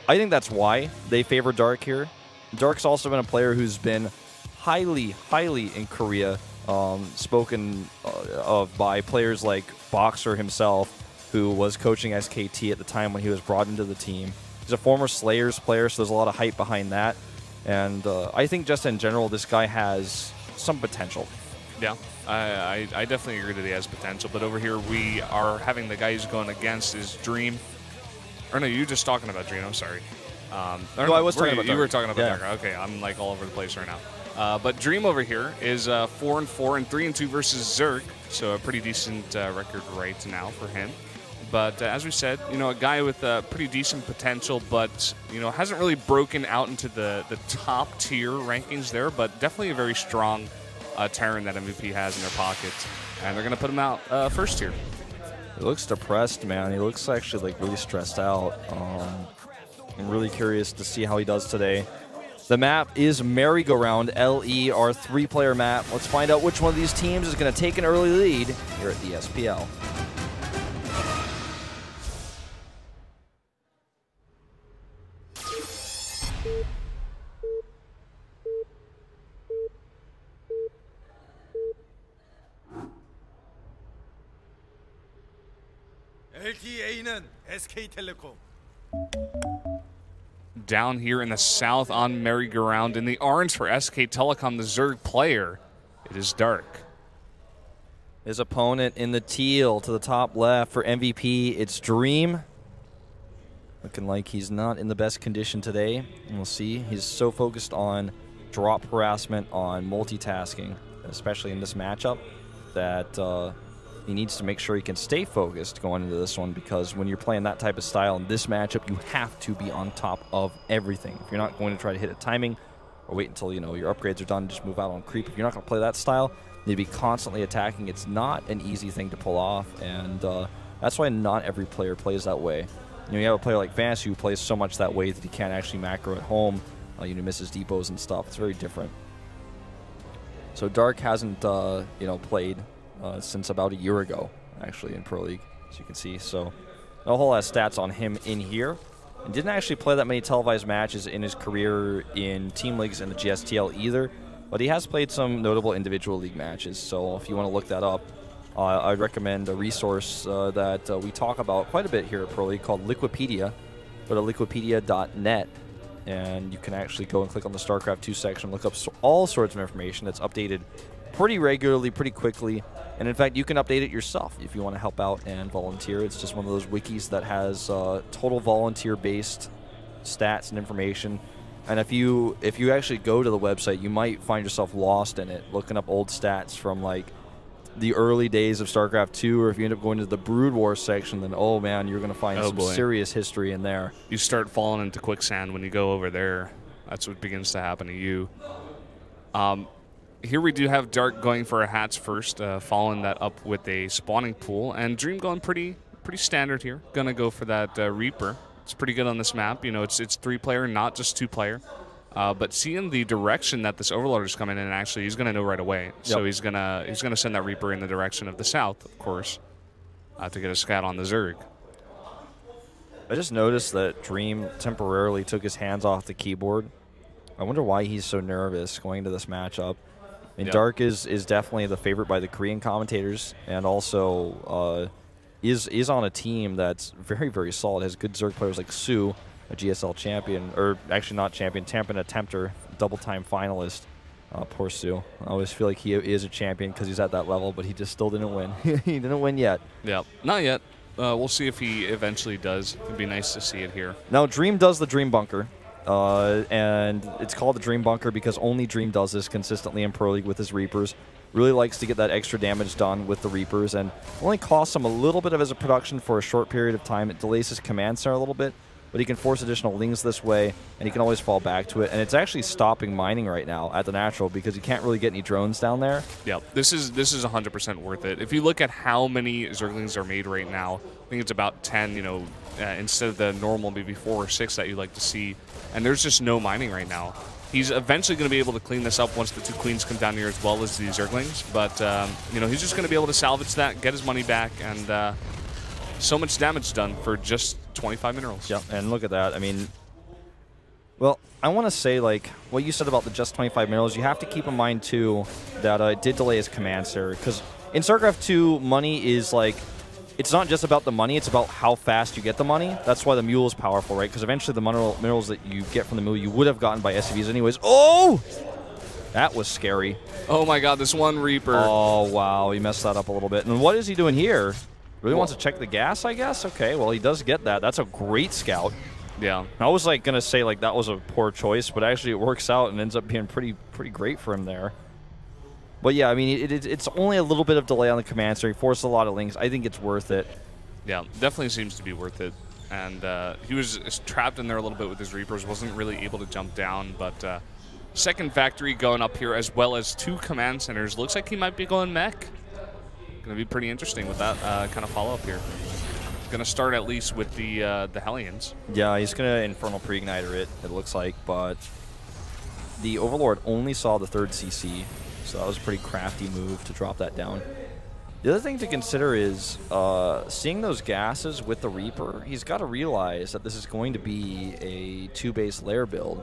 I think that's why they favor Dark here. Dark's also been a player who's been highly in Korea, spoken of by players like Boxer himself, who was coaching SKT at the time when he was brought into the team. He's a former Slayers player, so there's a lot of hype behind that. And I think just in general, this guy has some potential. Yeah, I definitely agree that he has potential. But over here, we are having the guy he's going against is Dream. Or no, you're just talking about Dream. I'm sorry. No, I was talking about Dark. You were talking about Yeah. Dark. Okay, I'm like all over the place right now. But Dream over here is 4-4 and 3-2 versus Zerg, so a pretty decent record right now for him. But as we said, you know, a guy with pretty decent potential, but you know, hasn't really broken out into the top tier rankings there. But definitely a very strong Terran that MVP has in their pockets, and they're going to put him out first tier. He looks depressed, man. He looks actually like really stressed out. I'm really curious to see how he does today. The map is Merry-Go-Round LE, our 3-player map. Let's find out which one of these teams is going to take an early lead here at the SPL. LTA는 SK텔레콤. Down here in the south on Merry-Go-Round in the orange for SK Telecom, the Zerg player, it is Dark. His opponent in the teal to the top left for MVP, it's Dream. Looking like he's not in the best condition today. And we'll see. He's so focused on drop harassment, on multitasking, especially in this matchup, that he needs to make sure he can stay focused going into this one, because when you're playing that type of style in this matchup, you have to be on top of everything. If you're not going to try to hit a timing or wait until, you know, your upgrades are done and just move out on creep, if you're not going to play that style, you need to be constantly attacking. It's not an easy thing to pull off, and that's why not every player plays that way. You know, you have a player like Fantasy who plays so much that way that he can't actually macro at home. You know, misses depots and stuff. It's very different. So Dark hasn't, you know, played since about a year ago, actually, in Pro League, as you can see. So no whole lot of stats on him in here. And didn't actually play that many televised matches in his career in team leagues and the GSTL either. But he has played some notable individual league matches. So if you want to look that up, I'd recommend a resource that we talk about quite a bit here at Pro League called Liquipedia. Go to liquipedia.net, and you can actually go and click on the StarCraft 2 section, look up all sorts of information that's updated pretty regularly, pretty quickly. And in fact, you can update it yourself if you want to help out and volunteer. It's just one of those wikis that has total volunteer-based stats and information. And if you actually go to the website, you might find yourself lost in it, looking up old stats from like the early days of StarCraft 2, or if you end up going to the Brood War section, then oh man, you're going to find some serious history in there. You start falling into quicksand when you go over there. That's what begins to happen to you. Here we do have Dark going for a hats first, following that up with a spawning pool, and Dream going pretty standard here. Gonna go for that Reaper. It's pretty good on this map. You know, it's 3-player, not just 2-player. But seeing the direction that this Overlord is coming in, actually, he's gonna know right away. So he's gonna send that Reaper in the direction of the south, of course, to get a scat on the Zerg. I just noticed that Dream temporarily took his hands off the keyboard. I wonder why he's so nervous going into this matchup. I mean, Dark is definitely the favorite by the Korean commentators, and also is on a team that's very, very solid. Has good Zerg players like Su, a GSL champion, or actually not champion, Tampan attempter, double-time finalist. Poor Su. I always feel like he is a champion because he's at that level, but he just still didn't win. He didn't win yet. Yeah, not yet. We'll see if he eventually does. It'd be nice to see it here. Now, Dream does the Dream Bunker. And it's called the Dream Bunker because only Dream does this consistently in Pro League with his Reapers. Really likes to get that extra damage done with the Reapers, and only costs him a little bit of his production for a short period of time. It delays his command center a little bit, but he can force additional lings this way, and he can always fall back to it. And it's actually stopping mining right now at the natural because you can't really get any drones down there. Yeah, this is 100% worth it. If you look at how many Zerglings are made right now, I think it's about 10, you know, instead of the normal maybe 4 or 6 that you'd like to see. And there's just no mining right now. He's eventually going to be able to clean this up once the 2 queens come down here as well as the Zerglings. But, you know, he's just going to be able to salvage that, get his money back, and so much damage done for just 25 minerals. Yeah, and look at that. I mean, Well, I want to say, like, what you said about the just 25 minerals, you have to keep in mind, too, that it did delay his command center. Because in StarCraft 2, money is, like, it's not just about the money, it's about how fast you get the money. That's why the mule is powerful, right? Because eventually the minerals that you get from the mule, you would have gotten by SCVs anyways. Oh! That was scary. Oh, my God, this one Reaper. Oh, wow, he messed that up a little bit. And what is he doing here? Really wants to check the gas, I guess? Okay, well, he does get that. That's a great scout. Yeah. I was like gonna say like that was a poor choice, but actually it works out and ends up being pretty great for him there. But yeah, I mean it's only a little bit of delay on the command center. He forced a lot of links. I think it's worth it. Yeah, definitely seems to be worth it. And he was trapped in there a little bit with his Reapers, wasn't really able to jump down. But second factory going up here, as well as 2 command centers. Looks like he might be going mech. Going to be pretty interesting with that kind of follow up here. Going to start at least with the Hellions. Yeah, he's going to Infernal Pre-Igniter it looks like, but the Overlord only saw the 3rd CC, so that was a pretty crafty move to drop that down. The other thing to consider is seeing those gases with the Reaper, he's got to realize that this is going to be a 2-base lair build.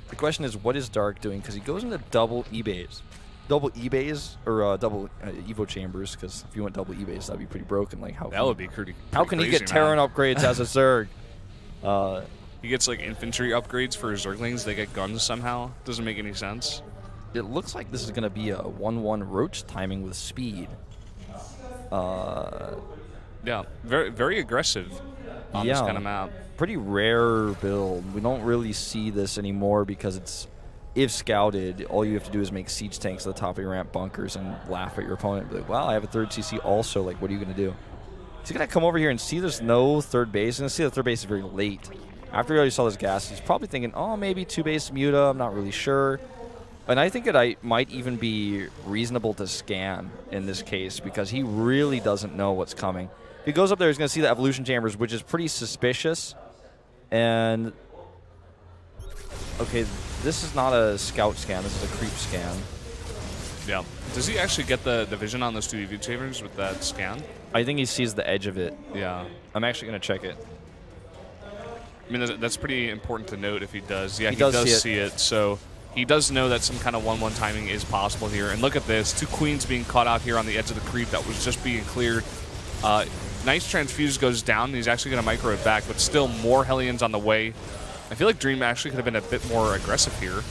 The question is, what is Dark doing? Because he goes into double E-base. Double E-bays or double Evo chambers, because if you went double E-bays, that'd be pretty broken. Like that would be pretty how can crazy, he get Terran upgrades as a Zerg? He gets like infantry upgrades for his Zerglings. They get guns somehow. Doesn't make any sense. It looks like this is going to be a 1-1 Roach timing with speed. Yeah, very aggressive on this kind of map. Pretty rare build. We don't really see this anymore because it's, if scouted, all you have to do is make siege tanks at the top of your ramp bunkers and laugh at your opponent. Be like, wow, I have a 3rd CC also. Like, what are you going to do? He's going to come over here and see there's no 3rd base. He's going to see the 3rd base is very late. After he already saw this gas, he's probably thinking, oh, maybe 2-base Muta. I'm not really sure. And I think it might even be reasonable to scan in this case because he really doesn't know what's coming. If he goes up there, he's going to see the evolution chambers, which is pretty suspicious. And okay, this is not a scout scan. This is a creep scan. Yeah. Does he actually get the vision on those 2 EV chambers with that scan? I think he sees the edge of it. Yeah. I'm actually going to check it. I mean, that's pretty important to note if he does. Yeah, he does see it. So he does know that some kind of 1-1 timing is possible here. And look at this. 2 queens being caught out here on the edge of the creep that was just being cleared. Nice transfuse goes down, and he's actually going to micro it back, but still more Hellions on the way. I feel like Dream actually could have been a bit more aggressive here.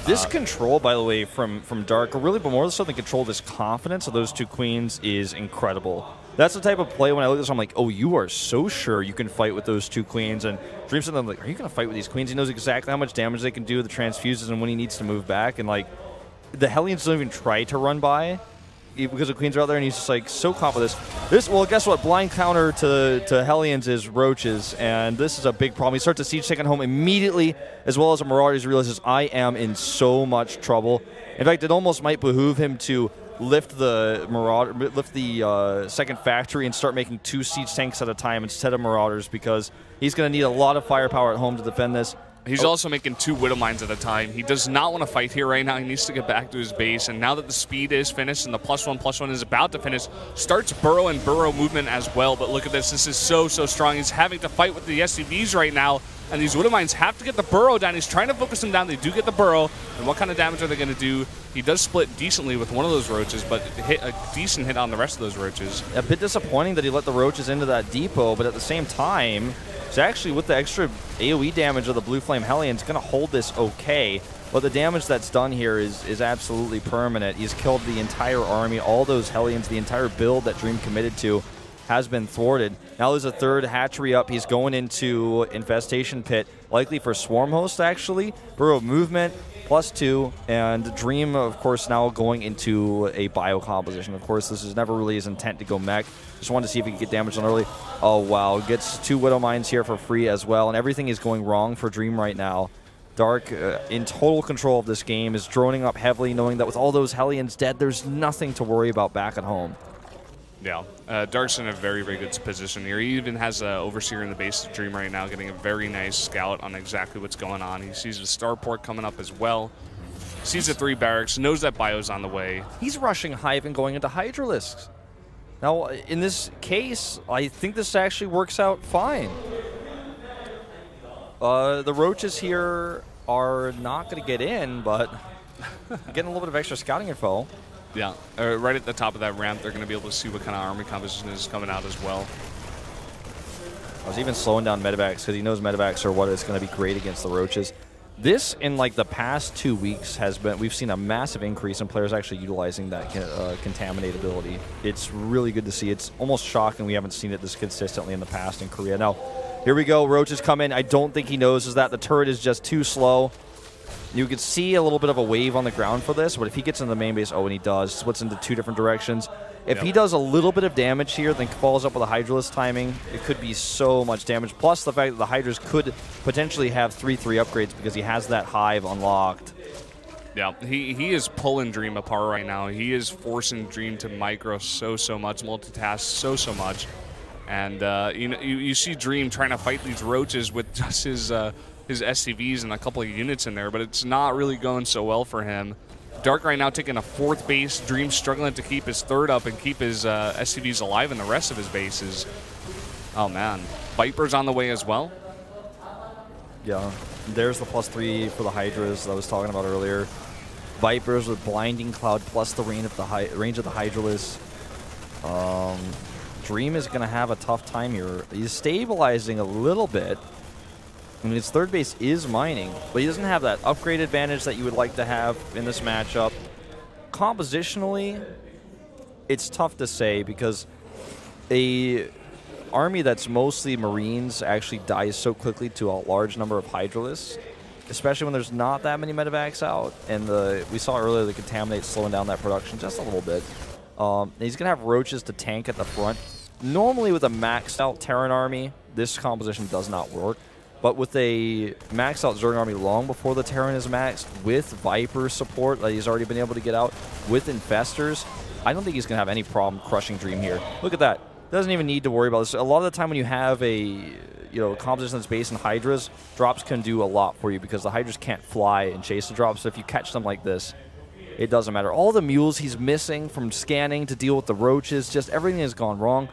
This control, by the way, from Dark, or really, but more so than control, this confidence of those 2 queens is incredible. That's the type of play when I look at this, I'm like, oh, you are so sure you can fight with those 2 queens. And Dream's I'm like, are you going to fight with these queens? He knows exactly how much damage they can do, the transfuses, and when he needs to move back. And, like, the Hellions don't even try to run by because the queens are out there, and he's just, like, so confident with this. Well, guess what? Blind counter to Hellions is Roaches, and this is a big problem. He starts a siege taking home immediately, as well as a Marauders. He realizes, I am in so much trouble. In fact, it almost might behoove him to lift the second factory and start making 2 siege tanks at a time instead of Marauders, because he's going to need a lot of firepower at home to defend this. He's also making 2 Widow Mines at a time. He does not want to fight here right now. He needs to get back to his base. And now that the speed is finished and the +1/+1 is about to finish, starts burrow and burrow movement as well. But look at this. This is so strong. He's having to fight with the SCVs right now. And these Widow Mines have to get the burrow down. He's trying to focus them down. They do get the burrow. And what kind of damage are they going to do? He does split decently with one of those Roaches, but hit a decent hit on the rest of those Roaches. A bit disappointing that he let the Roaches into that depot, but at the same time, it's actually with the extra AoE damage of the Blue Flame Hellions going to hold this okay. But the damage that's done here is absolutely permanent. He's killed the entire army, all those Hellions, the entire build that Dream committed to has been thwarted. Now there's a 3rd hatchery up. He's going into Infestation Pit, likely for Swarm Host, actually. Burrow movement, +2, and Dream, of course, now going into a bio composition. Of course, this is never really his intent to go mech. Just wanted to see if he could get damage on early. Oh, wow. Gets 2 Widow Mines here for free as well, and everything is going wrong for Dream right now. Dark, in total control of this game, is droning up heavily, knowing that with all those Hellions dead, there's nothing to worry about back at home. Yeah, Dark's in a very good position here. He even has an Overseer in the base of Dream right now, getting a very nice scout on exactly what's going on. He sees the starport coming up as well. Sees the 3 barracks, knows that bio's on the way. He's rushing Hive and going into Hydralisks. Now, in this case, I think this actually works out fine. The Roaches here are not going to get in, but getting a little bit of extra scouting info. Yeah, right at the top of that ramp, they're going to be able to see what kind of army composition is coming out as well. I was even slowing down medevacs because he knows medevacs are what is going to be great against the Roaches. This, in like the past 2 weeks, we've seen a massive increase in players actually utilizing that contaminate ability. It's really good to see. It's almost shocking we haven't seen it this consistently in the past in Korea. Now, here we go. Roaches come in. I don't think he knows that the turret is just too slow. You can see a little bit of a wave on the ground for this, but if he gets into the main base, and he does, splits into 2 different directions. If he does a little bit of damage here, then follows up with a Hydralist timing, it could be so much damage. Plus the fact that the Hydras could potentially have 3/3 upgrades because he has that Hive unlocked. Yeah, he is pulling Dream apart right now. He is forcing Dream to micro so much, multitask so much. And you see Dream trying to fight these Roaches with just his SCVs and a couple of units in there, but it's not really going so well for him. Dark right now taking a 4th base. Dream struggling to keep his 3rd up and keep his SCVs alive in the rest of his bases. Oh, man. Viper's on the way as well. Yeah, there's the +3 for the Hydras that I was talking about earlier. Vipers with Blinding Cloud plus the range of the Hydralisk. Dream is going to have a tough time here. He's stabilizing a little bit. I mean, his 3rd base is mining, but he doesn't have that upgrade advantage that you would like to have in this matchup. Compositionally, it's tough to say because a army that's mostly Marines actually dies so quickly to a large number of Hydralisks, especially when there's not that many medevacs out. And we saw earlier the Contaminate slowing down that production just a little bit. He's going to have Roaches to tank at the front. Normally with a maxed out Terran army, this composition does not work. But with a maxed out Zerg army long before the Terran is maxed, with Viper support that he's already been able to get out, with Infestors, I don't think he's going to have any problem crushing Dream here. Look at that. Doesn't even need to worry about this. A lot of the time when you have a composition that's based in Hydras, drops can do a lot for you because the Hydras can't fly and chase the drops. So if you catch them like this, it doesn't matter. All the mules he's missing from scanning to deal with the Roaches, just everything has gone wrong.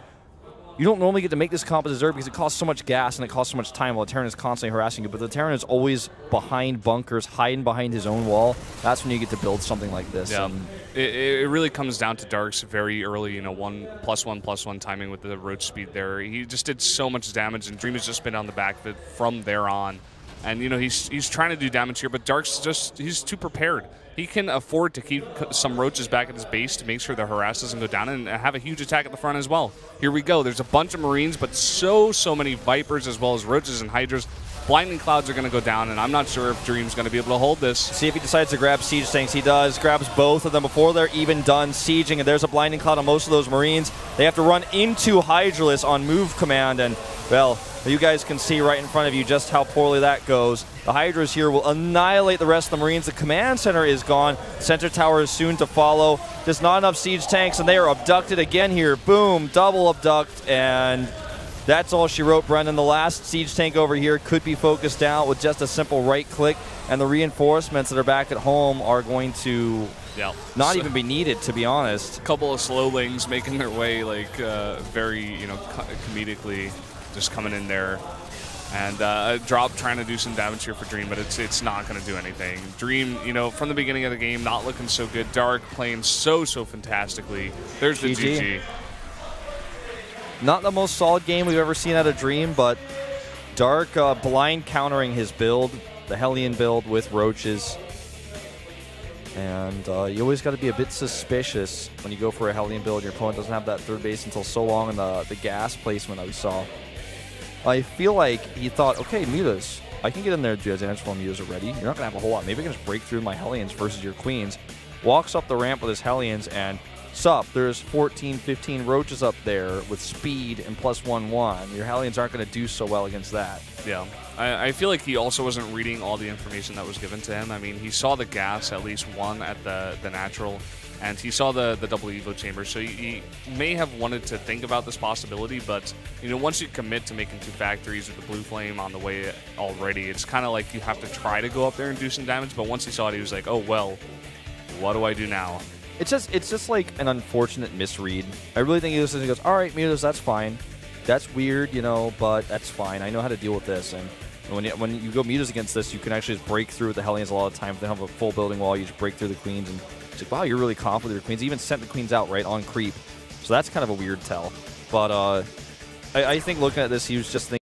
You don't normally get to make this comp as a Zerg because it costs so much gas and it costs so much time while the Terran is constantly harassing you. But the Terran is always behind bunkers, hiding behind his own wall. That's when you get to build something like this. Yeah. It really comes down to Dark's very early, 1+1/+1 timing with the Roach speed there. He just did so much damage, and Dream has just been on the back of it from there on. And, he's trying to do damage here, but Dark's he's too prepared. He can afford to keep some Roaches back at his base to make sure the harass doesn't go down and have a huge attack at the front as well. Here we go. There's a bunch of Marines, but so many Vipers as well as Roaches and Hydras. Blinding Clouds are going to go down, and I'm not sure if Dream's going to be able to hold this. See if he decides to grab Siege Tanks. He does. Grabs both of them before they're even done sieging, and there's a Blinding Cloud on most of those Marines. They have to run into Hydralisk on move command, and, well, you guys can see right in front of you just how poorly that goes. The Hydras here will annihilate the rest of the Marines. The command center is gone. Center tower is soon to follow. Just not enough siege tanks, and they are abducted again here. Boom, double abduct, and that's all she wrote, Brendan. The last siege tank over here could be focused down with just a simple right click, and the reinforcements that are back at home are going to not even be needed, to be honest. A couple of slowlings making their way, very, comedically, just coming in there. And a drop trying to do some damage here for Dream, but it's not going to do anything. Dream, from the beginning of the game, not looking so good. Dark playing so fantastically. There's the GG. Not the most solid game we've ever seen out of Dream, but Dark blind countering his build, the Hellion build with Roaches. And you always got to be a bit suspicious when you go for a Hellion build. Your opponent doesn't have that 3rd base until so long in the gas placement that we saw. I feel like he thought, okay, Mutas, I can get in there and do damage while Mutas are ready. You're not going to have a whole lot. Maybe I can just break through my Hellions versus your Queens. Walks up the ramp with his Hellions, and sup, there's 14, 15 Roaches up there with speed and +1/1. Your Hellions aren't going to do so well against that. Yeah. I feel like he also wasn't reading all the information that was given to him. I mean, he saw the gas, at least one at the natural, and he saw the double Evo chamber, so he may have wanted to think about this possibility, but once you commit to making 2 factories with the Blue Flame on the way already, it's kind of like you have to try to go up there and do some damage, but once he saw it, he was like, oh, well, what do I do now? It's just like an unfortunate misread. I really think he goes, all right, Mutas, that's fine. That's weird, but that's fine. I know how to deal with this. And And when you go mutas against this, you can actually just break through with the Hellions a lot of times. They have a full building wall. You just break through the queens. And it's like, wow, you're really confident with your queens. You even sent the queens out, right, on creep. So that's kind of a weird tell. But I think looking at this, he was just thinking,